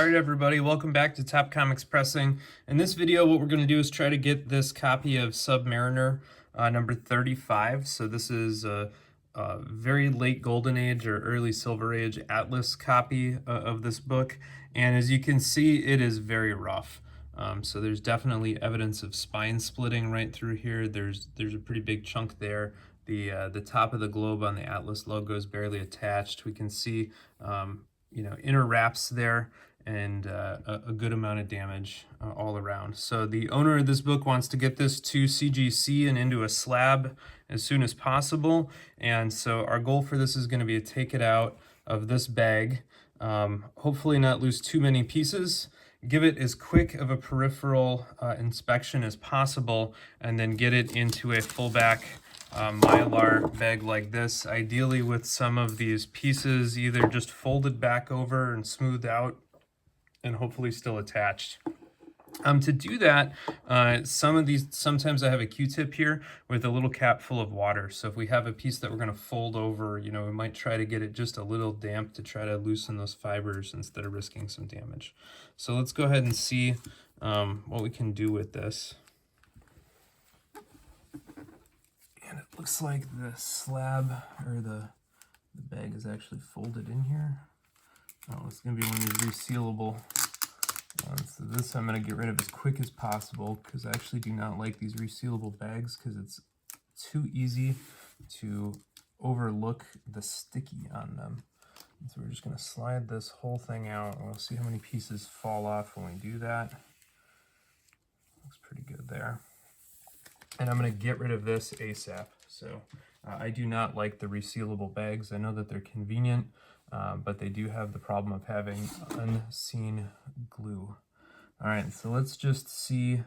Alright everybody, welcome back to Top Comics Pressing. In this video what we're going to do is try to get this copy of Submariner number 35. So this is a very late Golden Age or early Silver Age Atlas copy of this book. And as you can see, it is very rough. So there's definitely evidence of spine splitting right through here. There's a pretty big chunk there. The top of the globe on the Atlas logo is barely attached. We can see inner wraps there, and a good amount of damage all around. So the owner of this book wants to get this to CGC and into a slab as soon as possible. And so our goal for this is going to be to take it out of this bag, hopefully not lose too many pieces, give it as quick of a peripheral inspection as possible, and then get it into a full back Mylar bag like this, ideally with some of these pieces either just folded back over and smoothed out and hopefully still attached. To do that, sometimes I have a Q-tip here with a little cap full of water. So if we have a piece that we're going to fold over, we might try to get it just a little damp to try to loosen those fibers instead of risking some damage. So let's go ahead and see what we can do with this. And it looks like the slab or the bag is actually folded in here. Oh, it's going to be one of these resealable ones. So this I'm going to get rid of as quick as possible because I actually do not like these resealable bags because it's too easy to overlook the sticky on them. And so we're just going to slide this whole thing out, and we'll see how many pieces fall off when we do that. Looks pretty good there. And I'm going to get rid of this ASAP. So I do not like the resealable bags. I know that they're convenient, but they do have the problem of having unseen glue. All right, so let's just see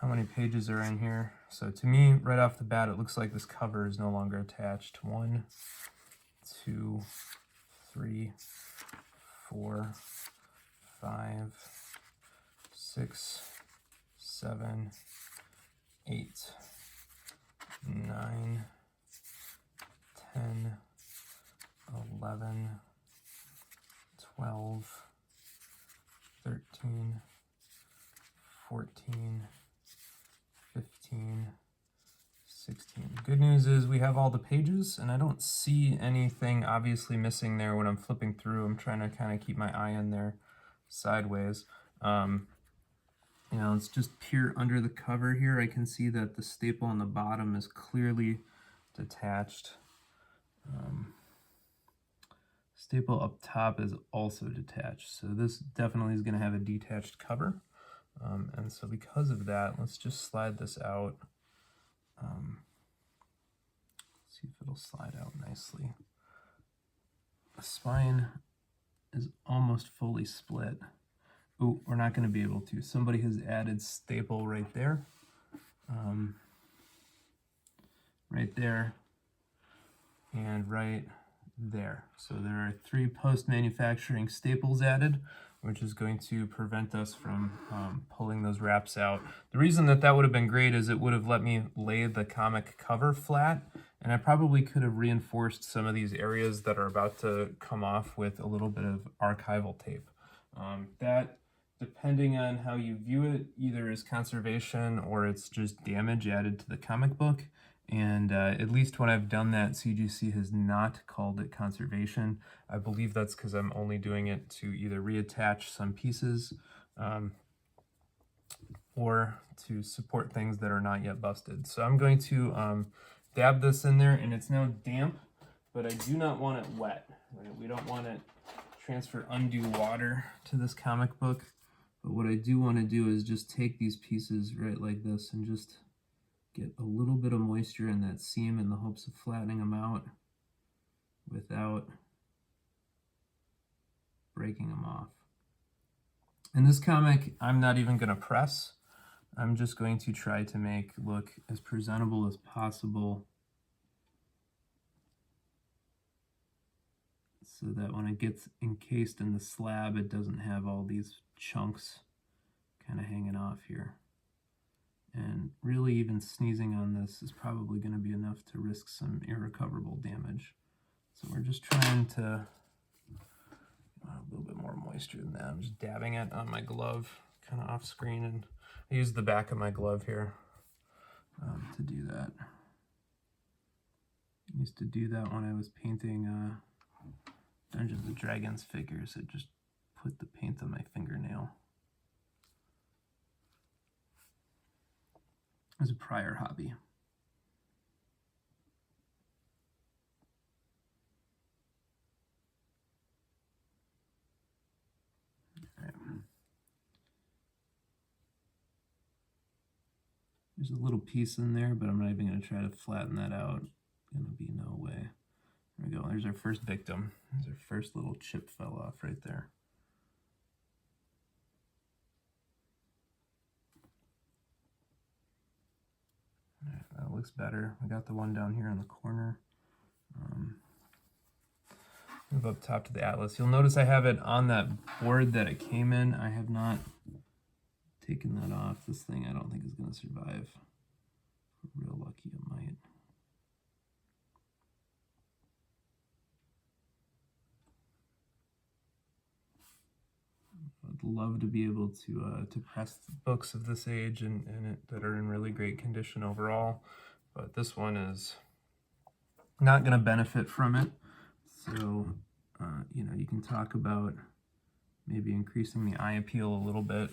how many pages are in here. So to me, right off the bat, it looks like this cover is no longer attached. 1, 2, 3, 4, 5, 6, 7, 8, 9, 10, 11, 12, 13, 14, 15, 16. Good news is we have all the pages, and I don't see anything obviously missing there when I'm flipping through. I'm trying to kind of keep my eye in there sideways. Let's just peer under the cover here. I can see that the staple on the bottom is clearly detached. Staple up top is also detached. So this definitely is going to have a detached cover. And so because of that, let's just slide this out. See if it'll slide out nicely. The spine is almost fully split. Oh, we're not going to be able to. Somebody has added staple right there. Right there. And right there. So there are 3 post-manufacturing staples added, which is going to prevent us from pulling those wraps out. The reason that would have been great is it would have let me lay the comic cover flat, and I probably could have reinforced some of these areas that are about to come off with a little bit of archival tape. That, depending on how you view it, either is conservation or it's just damage added to the comic book. And at least when I've done that, CGC has not called it conservation. I believe that's because I'm only doing it to either reattach some pieces or to support things that are not yet busted. So I'm going to dab this in there, and it's now damp, but I do not want it wet. Right? We don't want to transfer undue water to this comic book. But what I do want to do is just take these pieces right like this and just get a little bit of moisture in that seam in the hopes of flattening them out without breaking them off. In this comic, I'm not even going to press. I'm just going to try to make look as presentable as possible so that when it gets encased in the slab, it doesn't have all these chunks kind of hanging off here. And really, even sneezing on this is probably going to be enough to risk some irrecoverable damage. So we're just trying to a little bit more moisture. moister than that. I'm just dabbing it on my glove, kind of off screen, and I use the back of my glove here to do that. I used to do that when I was painting Dungeons and Dragons figures. I just put the paint on my fingernail. It was a prior hobby. There's a little piece in there, but I'm not even going to try to flatten that out. Gonna be no way. There we go. There's our first victim. There's our first little chip fell off right there. All right, that looks better. We got the one down here in the corner. Move up top to the atlas. You'll notice I have it on that board that it came in. I have not taken that off. This thing I don't think is going to survive. If we're real lucky, it might. I'd love to be able to press books of this age and that are in really great condition overall, but this one is not going to benefit from it. So, you know, you can talk about maybe increasing the eye appeal a little bit,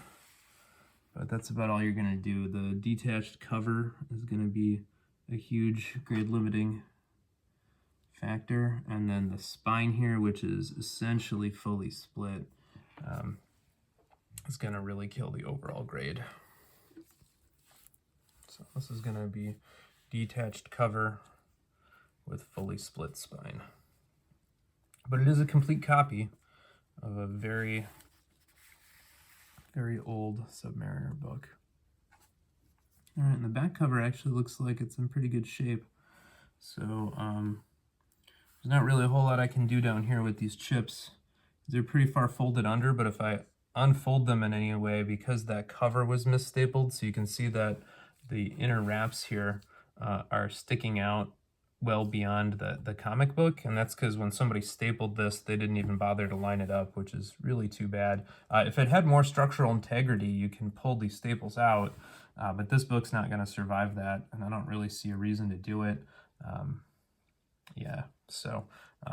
but that's about all you're going to do. The detached cover is going to be a huge grade limiting factor, and then the spine here, which is essentially fully split, is going to really kill the overall grade. So this is going to be detached cover with fully split spine. But it is a complete copy of a very, very old Submariner book. All right, and the back cover actually looks like it's in pretty good shape. So there's not really a whole lot I can do down here with these chips. They're pretty far folded under, but if I unfold them in any way, because that cover was misstapled, so you can see that the inner wraps here are sticking out well beyond the comic book, and that's because when somebody stapled this, they didn't even bother to line it up, which is really too bad. If it had more structural integrity, you can pull these staples out, but this book's not going to survive that, and I don't really see a reason to do it. Yeah, so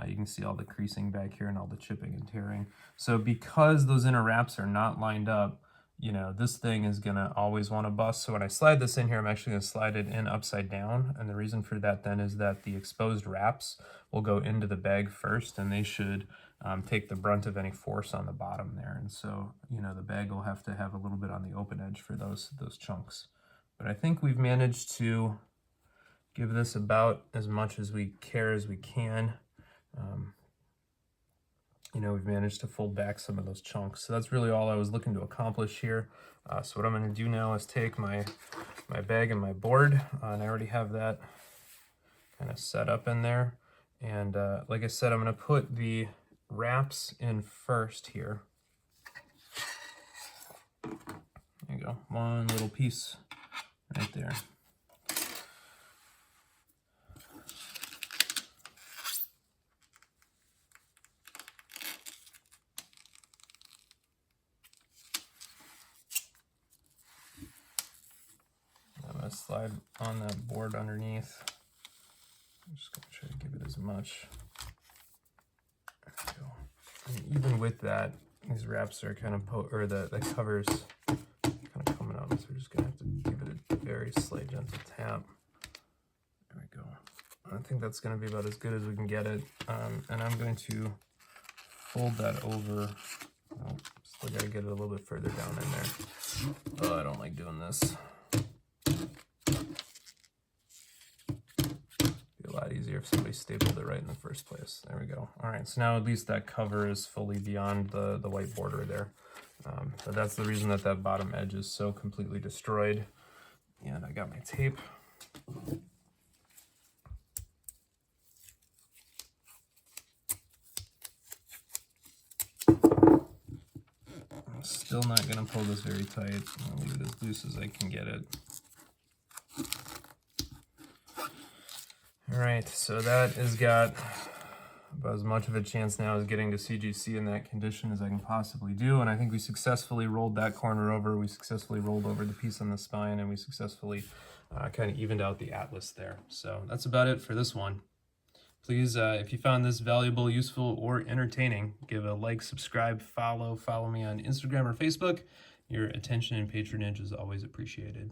you can see all the creasing back here and all the chipping and tearing. So because those inner wraps are not lined up, you know, this thing is going to always want to bust. So when I slide this in here, I'm actually going to slide it in upside down. And the reason for that then is that the exposed wraps will go into the bag first, and they should take the brunt of any force on the bottom there. And so, you know, the bag will have to have a little bit on the open edge for those chunks. But I think we've managed to give this about as much as we care as we can. You know, we've managed to fold back some of those chunks. So that's really all I was looking to accomplish here. So what I'm going to do now is take my bag and my board, and I already have that kind of set up in there. And like I said, I'm going to put the wraps in first here. There you go, one little piece right there. Slide on that board underneath. I'm just going to try to give it as much. There we go. And even with that, these wraps are kind of, or the cover's kind of coming out, so we're just going to have to give it a very slight gentle tap. There we go. I think that's going to be about as good as we can get it. And I'm going to fold that over. Oh, still got to get it a little bit further down in there. Oh, I don't like doing this. A lot easier if somebody stapled it right in the first place. There we go. All right, so now at least that cover is fully beyond the white border there. But that's the reason that bottom edge is so completely destroyed. And I got my tape. I'm still not going to pull this very tight. I'll leave it as loose as I can get it. All right, so that has got about as much of a chance now as getting to CGC in that condition as I can possibly do. And I think we successfully rolled that corner over. We successfully rolled over the piece on the spine, and we successfully kind of evened out the atlas there. So that's about it for this one. Please, if you found this valuable, useful, or entertaining, give a like, subscribe, follow me on Instagram or Facebook. Your attention and patronage is always appreciated.